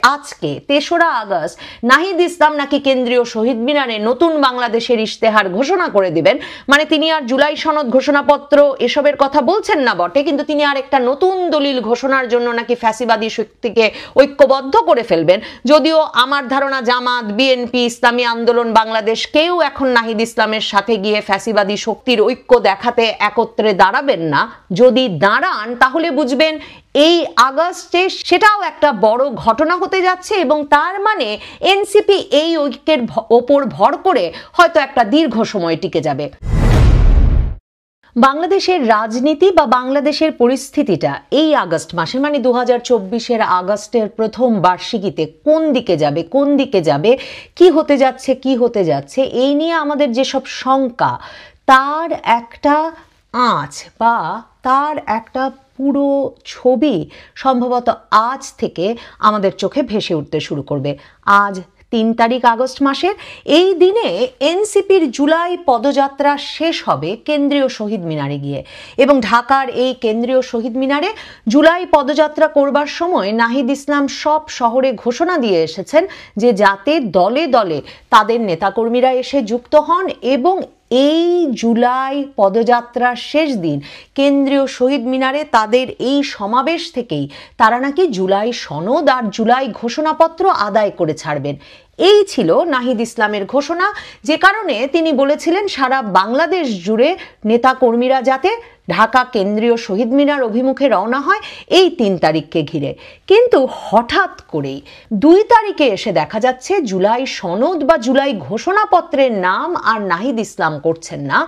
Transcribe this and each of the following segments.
আজকে ৩রা আগস্ট নাহিদ ইসলাম নাকি কেন্দ্রীয় শহীদ মিনারে নতুন বাংলাদেশের ইশতেহার ঘোষণা করে দিবেন। মানে তিনি আর জুলাই সনদ ঘোষণাপত্র এসবের কথা বলছেন না বটে, কিন্তু তিনি আর একটা নতুন দলিল ঘোষণার জন্য নাকি ফ্যাসিবাদী শক্তিকে ঐক্যবদ্ধ করে ফেলবেন। যদিও আমার ধারণা জামাত, বিএনপি, ইসলামী আন্দোলন বাংলাদেশ কেউ এখন নাহিদ ইসলামের সাথে গিয়ে ফ্যাসিবাদী শক্তির ঐক্য দেখাতে একত্রে দাঁড়াবেন না। যদি দাঁড়ান তাহলে বুঝবেন এই আগস্টে সেটাও একটা বড় ঘটনা হতে যাচ্ছে, এবং তার মানে এনসিপি এই ঐক্যের ওপর ভর করে হয়তো একটা দীর্ঘ সময় টিকে যাবে। বাংলাদেশের রাজনীতি বা বাংলাদেশের পরিস্থিতিটা এই আগস্ট মাসে মানে 2024-এর আগস্টের প্রথম বার্ষিকীতে কোন দিকে যাবে, কি হতে যাচ্ছে এই নিয়ে আমাদের যেসব শঙ্কা, তার একটা আঁচ বা তার একটা পুরো ছবি সম্ভবত আজ থেকে আমাদের চোখে ভেসে উঠতে শুরু করবে। আজ ৩ তারিখ আগস্ট মাসের এই দিনে এনসিপির জুলাই পদযাত্রা শেষ হবে কেন্দ্রীয় শহীদ মিনারে গিয়ে, এবং ঢাকার এই কেন্দ্রীয় শহীদ মিনারে জুলাই পদযাত্রা করবার সময় নাহিদ ইসলাম সব শহরে ঘোষণা দিয়ে এসেছেন যে যাতে দলে দলে তাদের নেতাকর্মীরা এসে যুক্ত হন, এবং এই জুলাই পদযাত্রার শেষ দিন কেন্দ্রীয় শহীদ মিনারে তাদের এই সমাবেশ থেকেই তারা নাকি জুলাই সনদ আর জুলাই ঘোষণাপত্র আদায় করে ছাড়বেন। এই ছিল নাহিদ ইসলামের ঘোষণা, যে কারণে তিনি বলেছিলেন সারা বাংলাদেশ জুড়ে নেতাকর্মীরা যাতে ঢাকা কেন্দ্রীয় শহীদ মিনার অভিমুখে রওনা হয় এই ৩ তারিখকে ঘিরে। কিন্তু হঠাৎ করেই ২ তারিখে এসে দেখা যাচ্ছে জুলাই সনদ বা জুলাই ঘোষণাপত্রের নাম আর নাহিদ ইসলাম করছেন না।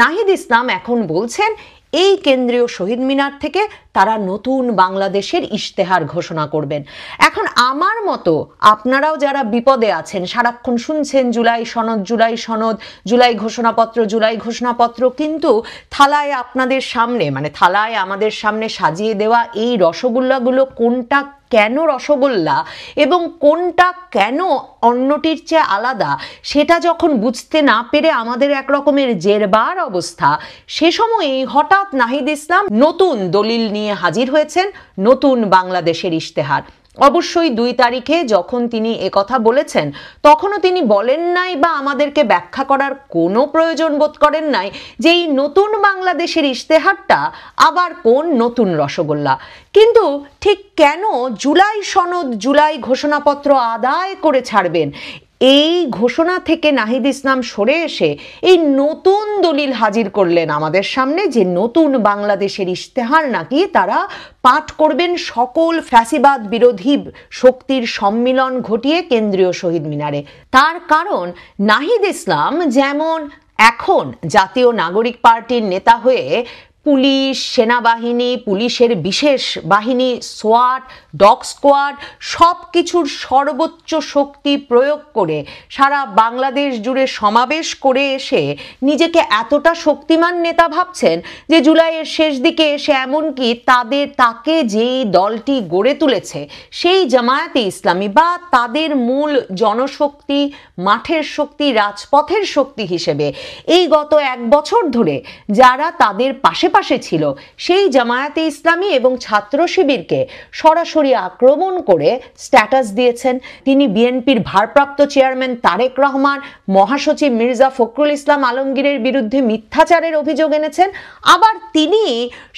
নাহিদ ইসলাম এখন বলছেন এই কেন্দ্রীয় শহীদ মিনার থেকে তারা নতুন বাংলাদেশের ইশতেহার ঘোষণা করবেন। এখন আমার মতো আপনারাও যারা বিপদে আছেন, সারাক্ষণ শুনছেন জুলাই সনদ, জুলাই ঘোষণাপত্র, কিন্তু থালায় আপনাদের সামনে মানে থালায় আমাদের সামনে সাজিয়ে দেওয়া এই রসগোল্লাগুলো কোনটা কেন রসগোল্লা এবং কোনটা কেন অন্যটির চেয়ে আলাদা সেটা যখন বুঝতে না পেরে আমাদের একরকমের জেরবার অবস্থা, সে সময়েই হঠাৎ নাহিদ ইসলাম নতুন দলিল নিয়ে হাজির হয়েছেন, নতুন বাংলাদেশের ইশতেহার। অবশ্যই ২ তারিখে যখন তিনি একথা বলেছেন তখনও তিনি বলেন নাই বা আমাদেরকে ব্যাখ্যা করার কোনো প্রয়োজন বোধ করেন নাই যে এই নতুন বাংলাদেশের ইশতেহারটা আবার কোন নতুন রসগোল্লা। কিন্তু ঠিক কেন জুলাই সনদ, জুলাই ঘোষণাপত্র আদায় করে ছাড়বেন এই ঘোষণা থেকে নাহিদ ইসলাম সরে এসে এই নতুন দলিল হাজির করলেন আমাদের সামনে, যে নতুন বাংলাদেশের ইশতেহার নাকি তারা পাঠ করবেন সকল ফ্যাসিবাদ বিরোধী শক্তির সম্মিলন ঘটিয়ে কেন্দ্রীয় শহীদ মিনারে। তার কারণ নাহিদ ইসলাম যেমন এখন জাতীয় নাগরিক পার্টির নেতা হয়ে পুলিশ, সেনাবাহিনী, পুলিশের বিশেষ বাহিনী, সোয়াট, ডগ স্কোয়াড সব কিছুর সর্বোচ্চ শক্তি প্রয়োগ করে সারা বাংলাদেশ জুড়ে সমাবেশ করে এসে নিজেকে এতটা শক্তিমান নেতা ভাবছেন যে জুলাইয়ের শেষ দিকে এসে এমনকি তাকে যেই দলটি গড়ে তুলেছে সেই জামায়াতে ইসলামী বা তাদের মূল জনশক্তি, মাঠের শক্তি, রাজপথের শক্তি হিসেবে এই গত ১ বছর ধরে যারা তাদের পাশে ছিল সেই জামায়াতে ইসলামী এবং ছাত্র শিবিরকে সরাসরি আক্রমণ করে স্ট্যাটাস দিয়েছেন। তিনি বিএনপির ভারপ্রাপ্ত চেয়ারম্যান তারেক রহমান, মহাসচিব মির্জা ফখরুল ইসলাম আলমগীরের বিরুদ্ধে মিথ্যাচারের অভিযোগ এনেছেন। আবার তিনি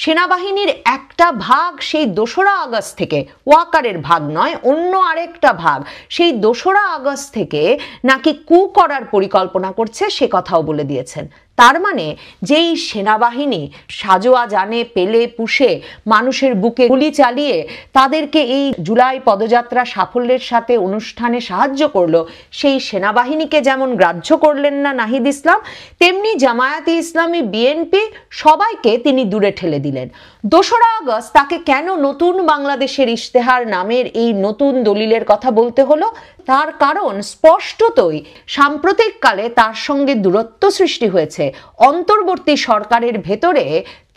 সেনাবাহিনীর একটা ভাগ সেই ২রা আগস্ট থেকে, ওয়াকারের ভাগ নয় অন্য আরেকটা ভাগ, সেই ২রা আগস্ট থেকে নাকি কু করার পরিকল্পনা করছে সে কথাও বলে দিয়েছেন। তার মানে যেই সেনাবাহিনী সাজোয়া জানে পেলে পুষে মানুষের বুকে গুলি চালিয়ে তাদেরকে এই জুলাই পদযাত্রা সাফল্যের সাথে অনুষ্ঠানে সাহায্য করলো, সেই সেনাবাহিনীকে যেমন গ্রাহ্য করলেন না নাহিদ ইসলাম, তেমনি জামায়াতে ইসলামী, বিএনপি সবাইকে তিনি দূরে ঠেলে দিলেন। ২রা আগস্ট তাকে কেন নতুন বাংলাদেশের ইশতেহার নামের এই নতুন দলিলের কথা বলতে হলো? তার কারণ স্পষ্টতই সাম্প্রতিককালে তার সঙ্গে দূরত্ব সৃষ্টি হয়েছে। অন্তর্বর্তী সরকারের ভেতরে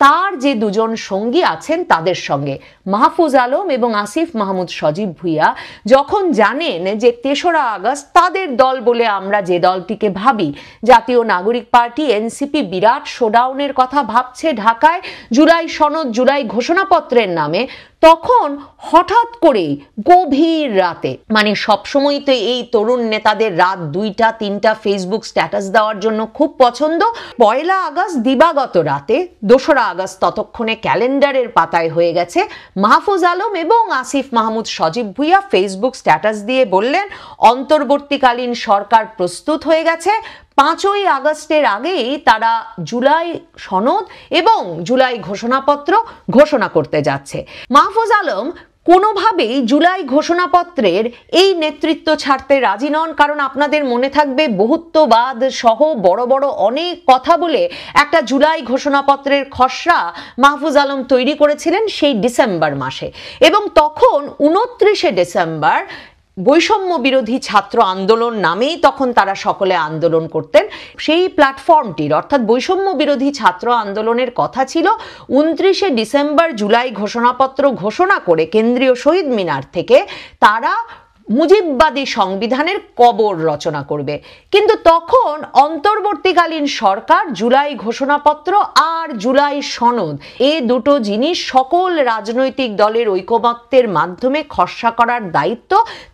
তার যে দুজন সঙ্গী আছেন তাদের সঙ্গে মাহফুজ আলম এবং আসিফ মাহমুদ সজীব ভুঁইয়া যখন জানেন যে ৩রা আগস্ট তাদের দল বলে আমরা যে দলটিকে ভাবি, জাতীয় নাগরিক পার্টি এনসিপি বিরাট শোডাউনের কথা ভাবছে ঢাকায় জুলাই সনদ জুলাই ঘোষণাপত্রের নামে, তখন হঠাৎ করে গভীর রাতে, মানে সবসময় তো এই তরুণ নেতাদের রাত ২টা ৩টা ফেসবুক স্ট্যাটাস দেওয়ার জন্য খুব পছন্দ, ১লা আগস্ট দিবাগত রাতে ২রা আগস্ট ততক্ষণে ক্যালেন্ডারের পাতায় হয়ে গেছে, মাহফুজ আলম এবং আসিফ মাহমুদ সজীব ভুঁইয়া ফেসবুক স্ট্যাটাস দিয়ে বললেন অন্তর্বর্তীকালীন সরকার প্রস্তুত হয়ে গেছে, ৫ই আগস্টের আগেই তারা জুলাই সনদ এবং জুলাই ঘোষণাপত্র ঘোষণা করতে যাচ্ছে। মাহফুজ আলম কোনোভাবেই জুলাই ঘোষণাপত্রের এই নেতৃত্ব ছাড়তে রাজি নন, কারণ আপনাদের মনে থাকবে বহুত্ববাদ সহ বড় বড় অনেক কথা বলে একটা জুলাই ঘোষণাপত্রের খসড়া মাহফুজ আলম তৈরি করেছিলেন সেই ডিসেম্বর মাসে, এবং তখন ২৯শে ডিসেম্বর বৈষম্য বিরোধী ছাত্র আন্দোলন নামেই তখন তারা সকলে আন্দোলন করতেন। সেই প্ল্যাটফর্মটির অর্থাৎ বৈষম্য বিরোধী ছাত্র আন্দোলনের কথা ছিল ২৯শে ডিসেম্বর জুলাই ঘোষণাপত্র ঘোষণা করে কেন্দ্রীয় শহীদ মিনার থেকে তারা মুজিববাদী সংবিধানের কবর রচনা করবে। কিন্তু তখন অন্তর্বর্তীকালীন সরকার জুলাই ঘোষণাপত্র আর জুলাই সনদ এই দুটো জিনিস সকল রাজনৈতিক দলের ঐকমত্যের মাধ্যমে খসড়া করার দায়িত্ব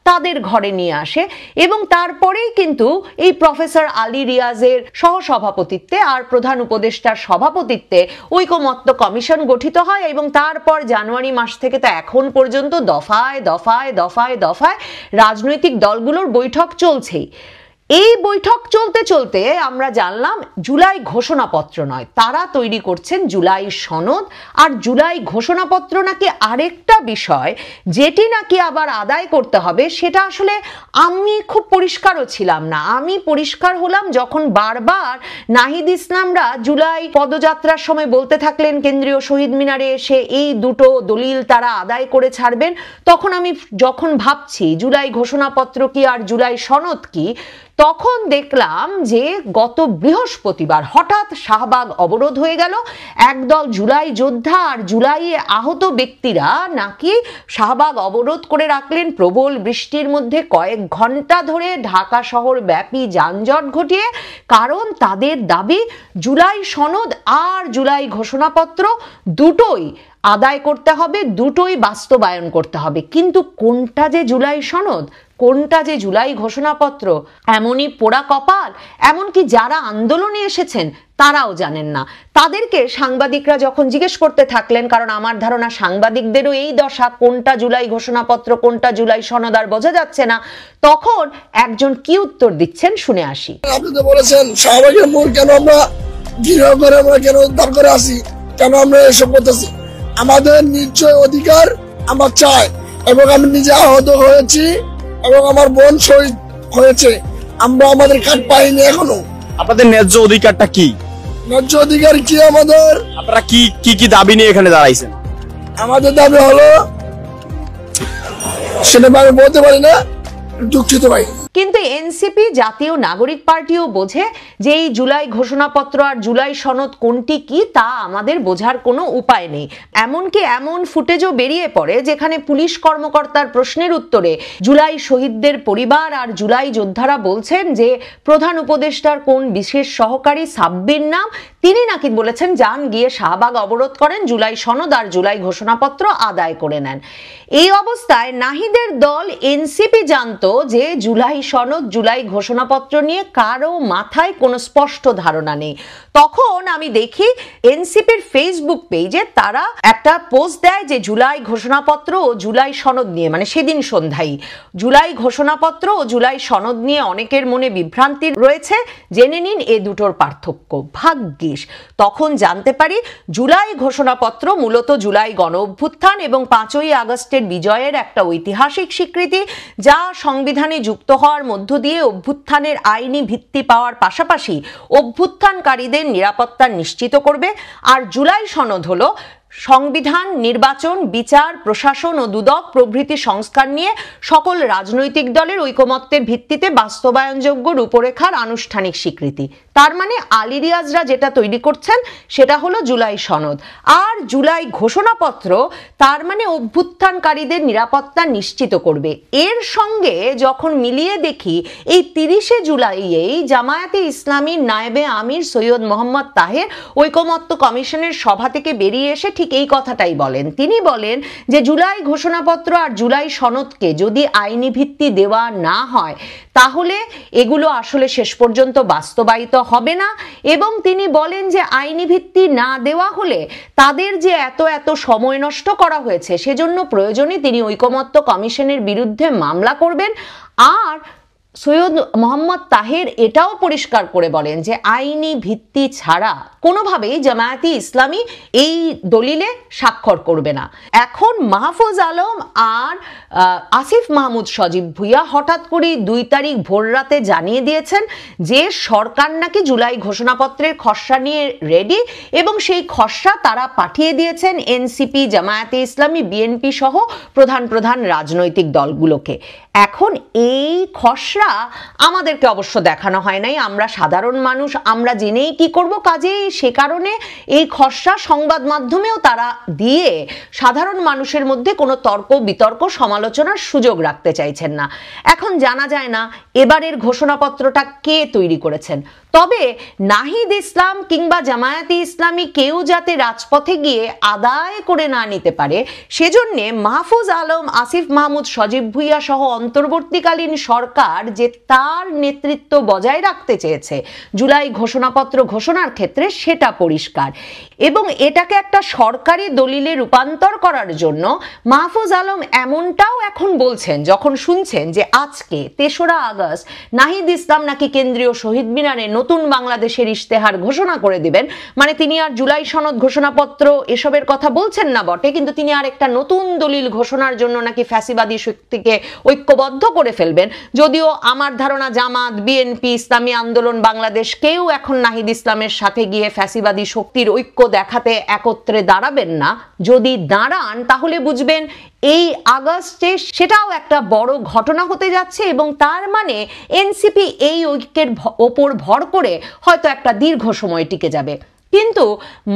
তাদের ঘরে নিয়ে আসে, এবং তারপরেই কিন্তু এই প্রফেসর আলী রিয়াজের সহসভাপতিত্বে আর প্রধান উপদেষ্টার সভাপতিত্বে ঐকমত্য কমিশন গঠিত হয়, এবং তারপর জানুয়ারি মাস থেকে তো এখন পর্যন্ত দফায় দফায় দফায় দফায় রাজনৈতিক দলগুলোর বৈঠক চলছেই। এই বৈঠক চলতে চলতে আমরা জানলাম জুলাই ঘোষণাপত্র নয়, তারা তৈরি করছেন জুলাই সনদ, আর জুলাই ঘোষণাপত্র নাকি আরেকটা বিষয় যেটি নাকি আবার আদায় করতে হবে, সেটা আসলে আমি খুব পরিষ্কারও ছিলাম না। আমি পরিষ্কার হলাম যখন বারবার নাহিদ ইসলামরা জুলাই পদযাত্রার সময় বলতে থাকলেন কেন্দ্রীয় শহীদ মিনারে এসে এই দুটো দলিল তারা আদায় করে ছাড়বেন, তখন আমি যখন ভাবছি জুলাই ঘোষণাপত্র কি আর জুলাই সনদ কি, তখন দেখলাম যে গত বৃহস্পতিবার হঠাৎ শাহবাগ অবরোধ হয়ে গেল। একদল জুলাই যোদ্ধা আর জুলাইয়ে আহত ব্যক্তিরা নাকি শাহবাগ অবরোধ করে রাখলেন প্রবল বৃষ্টির মধ্যে কয়েক ঘন্টা ধরে ঢাকা শহর ব্যাপী যানজট ঘটিয়ে, কারণ তাদের দাবি জুলাই সনদ আর জুলাই ঘোষণাপত্র দুটোই আদায় করতে হবে, দুটোই বাস্তবায়ন করতে হবে। কিন্তু কোনটা যে জুলাই সনদ, কোনটা যে জুলাই ঘোষণাপত্র, এমনই পোড়া কপাল, এমনকি যারা আন্দোলনে এসেছেন তারাও জানেন না। তাদেরকে সাংবাদিকরা যখন জিজ্ঞেস করতে থাকলেন, কারণ আমার ধারণা সাংবাদিকদেরও এই দশা, কোনটা জুলাই ঘোষণাপত্র কোনটা জুলাই সনদ আর বোঝা যাচ্ছে না, তখন একজন কি উত্তর দিচ্ছেন শুনে আসি। আপনি তো বলেছেন শাহবাগের মোড় কেন আমরা ঘিরাও করে, আমরা কেন উদ্ধার করে আসি, কেন আমরা এসব করতেছি? আমাদের নিশ্চয় অধিকার আমরা চাই, এবং আমি নিজে আহত হয়েছি এবং আমার বোন শহীদ হয়েছে, আমরা আমাদের কার্ড পাইনি এখনো। আপনাদের ন্যায্য অধিকারটা কি? ন্যায্য অধিকার কি আমাদের? আপনারা কি কি কি দাবি নিয়ে এখানে দাঁড়াইছেন? আমাদের দাবি হলো, সেটা আমি বলতে পারি না, দুঃখিত ভাই। কিন্তু এনসিপি জাতীয় নাগরিক পার্টিও বোঝে যে এই জুলাই ঘোষণাপত্র আর জুলাই সনদ কোনটি কি তা আমাদের বোঝার কোনো উপায় নেই। এমনকি এমন ফুটেজও বেরিয়ে পড়ে যেখানে পুলিশ কর্মকর্তার প্রশ্নের উত্তরে জুলাই শহীদদের পরিবার আর জুলাই যোদ্ধারা বলছেন যে প্রধান উপদেষ্টার কোন বিশেষ সহকারী সাব্বির নাম, তিনি নাকি বলেছেন যান গিয়ে শাহবাগ অবরোধ করেন, জুলাই সনদ আর জুলাই ঘোষণাপত্র আদায় করে নেন। এই অবস্থায় নাহিদের দল এনসিপি জানতো যে জুলাই সনদ জুলাই ঘোষণাপত্র নিয়ে কারো মাথায় কোনো স্পষ্ট ধারণা নেই। তখন আমি দেখি এনসিপির ফেসবুক পেজে তারা একটা পোস্ট দেয় যে জুলাই ঘোষণাপত্র ও জুলাই সনদ নিয়ে, মানে সেদিন সন্ধ্যায় জুলাই ঘোষণাপত্র ও জুলাই সনদ নিয়ে অনেকের মনে বিভ্রান্তি রয়েছে, জেনে নিন এ দুটোর পার্থক্য। ভাগ্যিস তখন জানতে পারি জুলাই ঘোষণাপত্র মূলত জুলাই গণ অভ্যুত্থান এবং 5ই আগস্টের বিজয়ের একটা ঐতিহাসিক স্বীকৃতি, যা সংবিধানে যুক্ত হওয়ার মধ্য দিয়ে অভ্যুত্থানের আইনি ভিত্তি পাওয়ার পাশাপাশি অভ্যুত্থানকারীদের নিরাপত্তা নিশ্চিত করবে। আর জুলাই সনদ হলো সংবিধান, নির্বাচন, বিচার, প্রশাসন ও দুদক প্রভৃতি সংস্কার নিয়ে সকল রাজনৈতিক দলের ঐকমত্যের ভিত্তিতে বাস্তবায়নযোগ্য রূপরেখার আনুষ্ঠানিক স্বীকৃতি। তার মানে আলী রিয়াজরা যেটা তৈরি করছেন সেটা হলো জুলাই সনদ। আর জুলাই ঘোষণাপত্র তার মানে অভ্যুত্থানকারীদের নিরাপত্তা নিশ্চিত করবে। এর সঙ্গে যখন মিলিয়ে দেখি এই 30শে জুলাইয়েই জামায়াতে ইসলামীর নায়েবে আমির সৈয়দ মোহাম্মদ তাহের ঐকমত্য কমিশনের সভা থেকে বেরিয়ে এসে ঠিক এই কথাটাই বলেন। তিনি বলেন যে জুলাই ঘোষণাপত্র আর জুলাই সনদকে যদি আইনি ভিত্তি দেওয়া না হয় তাহলে এগুলো আসলে শেষ পর্যন্ত বাস্তবায়িত হবে না, এবং তিনি বলেন যে আইনি ভিত্তি না দেওয়া হলে তাদের যে এত সময় নষ্ট করা হয়েছে সেজন্য প্রয়োজনে তিনি ঐকমত্য কমিশনের বিরুদ্ধে মামলা করবেন। আর সৈয়দ মোহাম্মদ তাহের এটাও পরিষ্কার করে বলেন যে আইনি ভিত্তি ছাড়া কোনোভাবেই জামায়াতে ইসলামী এই দলিলে স্বাক্ষর করবে না। এখন মাহফুজ আলম আর আসিফ মাহমুদ সজীব ভুইয়া হঠাৎ করে 2 তারিখ ভোররাতে জানিয়ে দিয়েছেন যে সরকার নাকি জুলাই ঘোষণাপত্রের খসড়া নিয়ে রেডি, এবং সেই খসড়া তারা পাঠিয়ে দিয়েছেন এনসিপি, জামায়াতে ইসলামী, বিএনপি সহ প্রধান রাজনৈতিক দলগুলোকে। এখন এই খসড়া আমাদেরকে অবশ্য দেখানো হয় নাই, আমরা সাধারণ মানুষ, আমরা জেনেই কি করব, কাজেই সে কারণে এই খসড়া সংবাদ মাধ্যমেও তারা দিয়ে সাধারণ মানুষের মধ্যে কোনো তর্ক বিতর্ক সমালোচনার সুযোগ রাখতে চাইছেন না। এখন জানা যায় না এবারের ঘোষণাপত্রটা কে তৈরি করেছেন, তবে নাহিদ ইসলাম কিংবা জামায়াতে ইসলামী কেউ যাতে রাজপথে গিয়ে আদায় করে না নিতে পারে সেজন্য মাহফুজ আলম, আসিফ মাহমুদ সজীব ভুইয়া সহ অন্তর্বর্তীকালীন সরকার যে তার নেতৃত্ব বজায় রাখতে চেয়েছে জুলাই ঘোষণাপত্র ঘোষণার ক্ষেত্রে সেটা পরিষ্কার, এবং এটাকে একটা সরকারি দলিলে রূপান্তর করার জন্য মাহফুজ আলম এমনটাও এখন বলছেন যখন শুনছেন যে আজকে 3রা আগস্ট নাহিদ ইসলাম নাকি কেন্দ্রীয় শহীদ মিনারে নতুন বাংলাদেশের ইশতেহার ঘোষণা করে দিবেন। মানে তিনি আর জুলাই সনদ ঘোষণাপত্র এসবের কথা বলছেন না বটে, কিন্তু তিনি আর একটা নতুন দলিল ঘোষণার জন্য নাকি ফ্যাসিবাদী শক্তিকে ঐক্যবদ্ধ করে ফেলবেন। যদিও আমার ধারণা জামাত, বিএনপি, ইসলামী আন্দোলন বাংলাদেশ কেউ এখন নাহিদ ইসলামের সাথে গিয়ে ফ্যাসিবাদী শক্তির ঐক্য দেখাতে একত্রে দাঁড়াবেন না। যদি দাঁড়ান তাহলে বুঝবেন এই আগস্টে সেটাও একটা বড় ঘটনা হতে যাচ্ছে, এবং তার মানে এনসিপি এই ঐক্যের ওপর ভর করে হয়তো একটা দীর্ঘ সময় টিকে যাবে। কিন্তু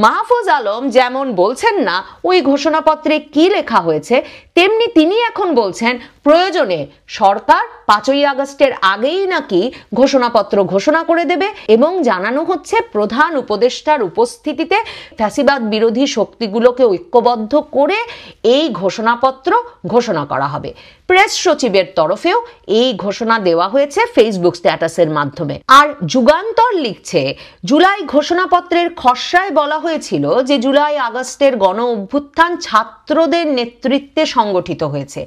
মাহফুজ আলম যেমন বলছেন না ওই ঘোষণাপত্রে কি লেখা হয়েছে, তেমনি তিনি এখন বলছেন প্রয়োজনে সরকার 5ই আগস্টের আগেই নাকি ঘোষণাপত্র ঘোষণা করে দেবে, এবং জানানো হচ্ছে প্রধান উপদেষ্টার উপস্থিতিতে ফ্যাসিবাদ বিরোধী শক্তিগুলোকে ঐক্যবদ্ধ করে এই ঘোষণাপত্র ঘোষণা করা হবে। প্রেস সচিবের তরফেও এই ঘোষণা দেওয়া হয়েছে ফেসবুক স্ট্যাটাসের মাধ্যমে। আর যুগান্তর লিখছে জুলাই ঘোষণাপত্রের খসড়ায় বলা হয়েছিল যে জুলাই আগস্টের গণ অভ্যুত্থান ছাত্রদের নেতৃত্বে সংগঠিত হয়েছে।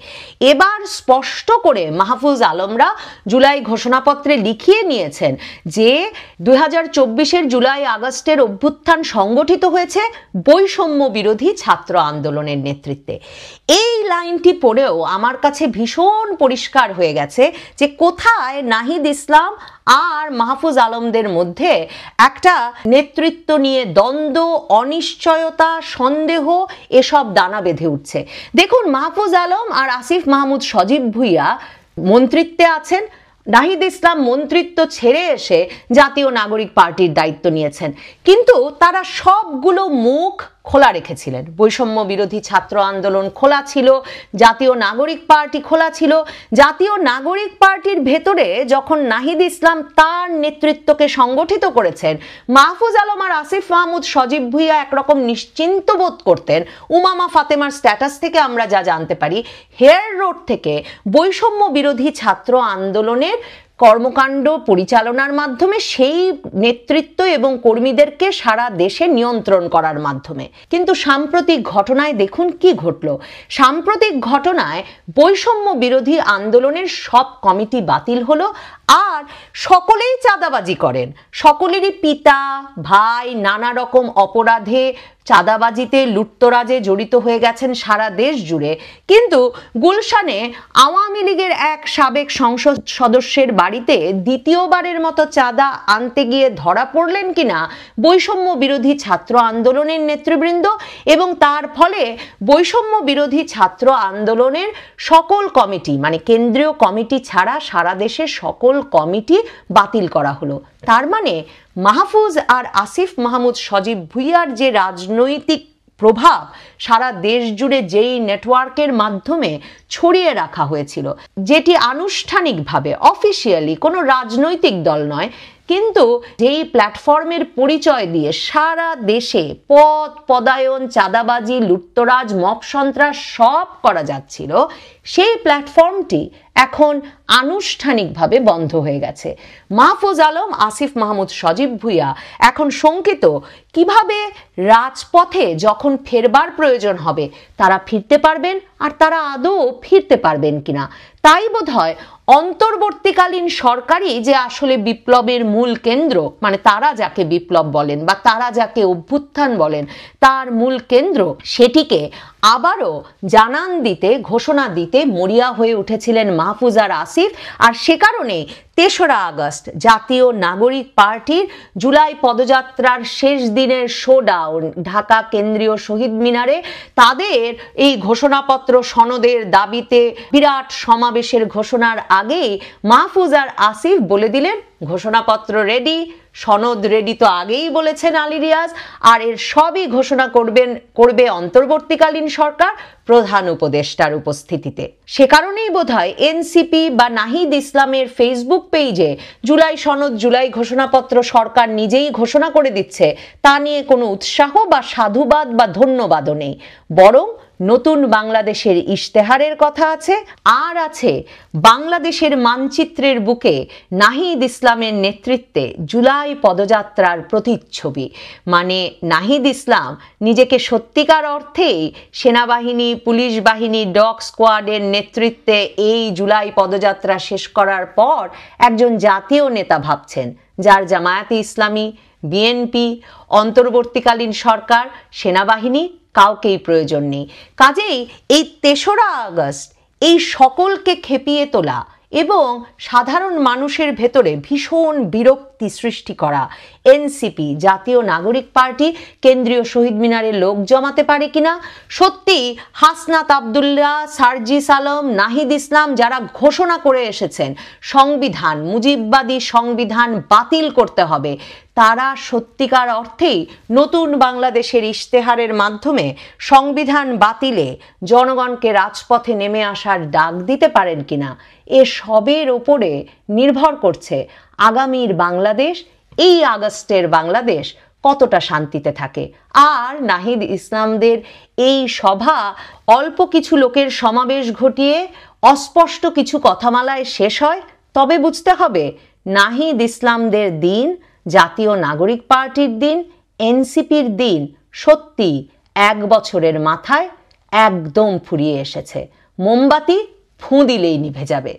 এবার স্পষ্ট করে মাহফুজ আলমরা জুলাই ঘোষণাপত্রে লিখিয়ে নিয়েছেন যে 2024-এর জুলাই আগস্টের অভ্যুত্থান সংগঠিত হয়েছে বৈষম্য বিরোধী ছাত্র আন্দোলনের নেতৃত্বে। এই লাইনটি পড়েও আমার কাছে ভীষণ পরিষ্কার হয়ে গেছে যে কোথায় নাহিদ ইসলাম আর মাহফুজ আলমদের মধ্যে একটা নেতৃত্ব নিয়ে দ্বন্দ্ব, অনিশ্চয়তা, সন্দেহ এসব দানা বেঁধে উঠছে। দেখুন, মাহফুজ আলম আর আসিফ মাহমুদ সজীব ভুইয়া মন্ত্রিত্বে আছেন, নাহিদ ইসলাম মন্ত্রিত্ব ছেড়ে এসে জাতীয় নাগরিক পার্টির দায়িত্ব নিয়েছেন, কিন্তু তারা সবগুলো মুখ খোলা রেখেছিলেন। বৈষম্য বিরোধী ছাত্র আন্দোলন খোলা ছিল, জাতীয় নাগরিক পার্টি খোলা ছিল। জাতীয় নাগরিক পার্টির ভেতরে যখন নাহিদ ইসলাম তার নেতৃত্বকে সংগঠিত করেছেন, মাহফুজ আলম আর আসিফ মাহমুদ সজীব ভুইয়া একরকম নিশ্চিন্ত বোধ করতেন। উমামা ফাতেমার স্ট্যাটাস থেকে আমরা যা জানতে পারি, হেয়ার রোড থেকে বৈষম্য বিরোধী ছাত্র আন্দোলনের কর্মকাণ্ড পরিচালনার মাধ্যমে সেই নেতৃত্ব এবং কর্মীদেরকে সারা দেশে নিয়ন্ত্রণ করার মাধ্যমে। কিন্তু সাম্প্রতিক ঘটনায় দেখুন কি ঘটল। সাম্প্রতিক ঘটনায় বৈষম্য বিরোধী আন্দোলনের সব কমিটি বাতিল হলো, আর সকলেই চাঁদাবাজি করেন। সকলেরই পিতা, ভাই নানা রকম অপরাধে চাঁদাবাজিতে লুটতরাজে জড়িত হয়ে গেছেন সারা দেশ জুড়ে, কিন্তু গুলশানে আওয়ামী লীগের এক সাবেক সংসদ সদস্যের বাড়িতে দ্বিতীয়বারের মতো চাঁদা আনতে গিয়ে ধরা পড়লেন কিনা বৈষম্য বিরোধী ছাত্র আন্দোলনের নেতৃবৃন্দ, এবং তার ফলে বৈষম্য বিরোধী ছাত্র আন্দোলনের সকল কমিটি, মানে কেন্দ্রীয় কমিটি ছাড়া সারা দেশের সকল কমিটি বাতিল করা হলো। তার মানে মাহফুজ আর আসিফ মাহমুদ সজীব ভুইয়ার যে রাজনৈতিক প্রভাব সারা দেশ জুড়ে যেই নেটওয়ার্কের মাধ্যমে ছড়িয়ে রাখা হয়েছিল, যেটি আনুষ্ঠানিকভাবে অফিসিয়ালি কোনো রাজনৈতিক দল নয়, কিন্তু যেই প্ল্যাটফর্মের পরিচয় দিয়ে সারা দেশে পদায়ন, চাঁদাবাজি, লুটতরাজ, মব সন্ত্রাস সব করা যাচ্ছিল, সেই প্ল্যাটফর্মটি এখন আনুষ্ঠানিকভাবে বন্ধ হয়ে গেছে। মাহফুজ আলম, আসিফ মাহমুদ সজীব ভুইয়া এখন শঙ্কিত কিভাবে রাজপথে যখন ফেরবার প্রয়োজন হবে তারা ফিরতে পারবেন, আর তারা আদৌ ফিরতে পারবেন কিনা। তাই বোধহয় অন্তর্বর্তীকালীন সরকারই যে আসলে বিপ্লবের মূল কেন্দ্র, মানে তারা যাকে বিপ্লব বলেন বা তারা যাকে অভ্যুত্থান বলেন তার মূল কেন্দ্র, সেটিকে আবারও জানান দিতে, ঘোষণা দিতে মরিয়া হয়ে উঠেছিলেন মাহফুজ আর আসিফ। আর সে কারণে ৩রা আগস্ট জাতীয় নাগরিক পার্টির জুলাই পদযাত্রার শেষ দিনের শোডাউন ঢাকা কেন্দ্রীয় শহীদ মিনারে তাদের এই ঘোষণাপত্র সনদের দাবিতে বিরাট সমাবেশের ঘোষণার আগেই মাহফুজ আর আসিফ বলে দিলেন ঘোষণাপত্র রেডি, সনদ রেডি তো আগেই বলেছেন আলী রিয়াজ, আর এর সবই ঘোষণা করবে অন্তর্বর্তীকালীন সরকার প্রধান উপদেষ্টার উপস্থিতিতে। সে কারণেই বোধহয় এনসিপি বা নাহিদ ইসলামের ফেসবুক পেজে জুলাই সনদ, জুলাই ঘোষণাপত্র সরকার নিজেই ঘোষণা করে দিচ্ছে, তা নিয়ে কোনো উৎসাহ বা সাধুবাদ বা ধন্যবাদও নেই, বরং নতুন বাংলাদেশের ইশতেহারের কথা আছে, আর আছে বাংলাদেশের মানচিত্রের বুকে নাহিদ ইসলামের নেতৃত্বে জুলাই পদযাত্রার প্রতিচ্ছবি। মানে নাহিদ ইসলাম নিজেকে সত্যিকার অর্থেই সেনাবাহিনী, পুলিশ বাহিনী, ডগ স্কোয়াডের নেতৃত্বে এই জুলাই পদযাত্রা শেষ করার পর একজন জাতীয় নেতা ভাবছেন, যার জামায়াতে ইসলামী, বিএনপি, অন্তর্বর্তীকালীন সরকার, সেনাবাহিনী কাউকেই প্রয়োজন নেই। কাজেই এই ৩রা আগস্ট এই সকলকে খেপিয়ে তোলা এবং সাধারণ মানুষের ভেতরে ভীষণ বিরক্তি সৃষ্টি করা এনসিপি, জাতীয় নাগরিক পার্টি কেন্দ্রীয় শহীদ মিনারে লোক জমাতে পারে কিনা। সত্যি হাসনাত আবদুল্লাহ, সার্জিস আলম, নাহিদ ইসলাম যারা ঘোষণা করে এসেছেন সংবিধান, মুজিববাদী সংবিধান বাতিল করতে হবে, তারা সত্যিকার অর্থেই নতুন বাংলাদেশের ইশতেহারের মাধ্যমে সংবিধান বাতিলে জনগণকে রাজপথে নেমে আসার ডাক দিতে পারেন কিনা। এ সবের ওপরে নির্ভর করছে আগামীর বাংলাদেশ, এই আগস্টের বাংলাদেশ কতটা শান্তিতে থাকে। আর নাহিদ ইসলামদের এই সভা অল্প কিছু লোকের সমাবেশ ঘটিয়ে অস্পষ্ট কিছু কথামালায় শেষ হয়, তবে বুঝতে হবে নাহিদ ইসলামদের দিন, জাতীয় নাগরিক পার্টির দিন, এনসিপির দিন সত্যি ১ বছরের মাথায় একদম ফুরিয়ে এসেছে। মোমবাতি ফুঁ দিলেই নিভে যাবে।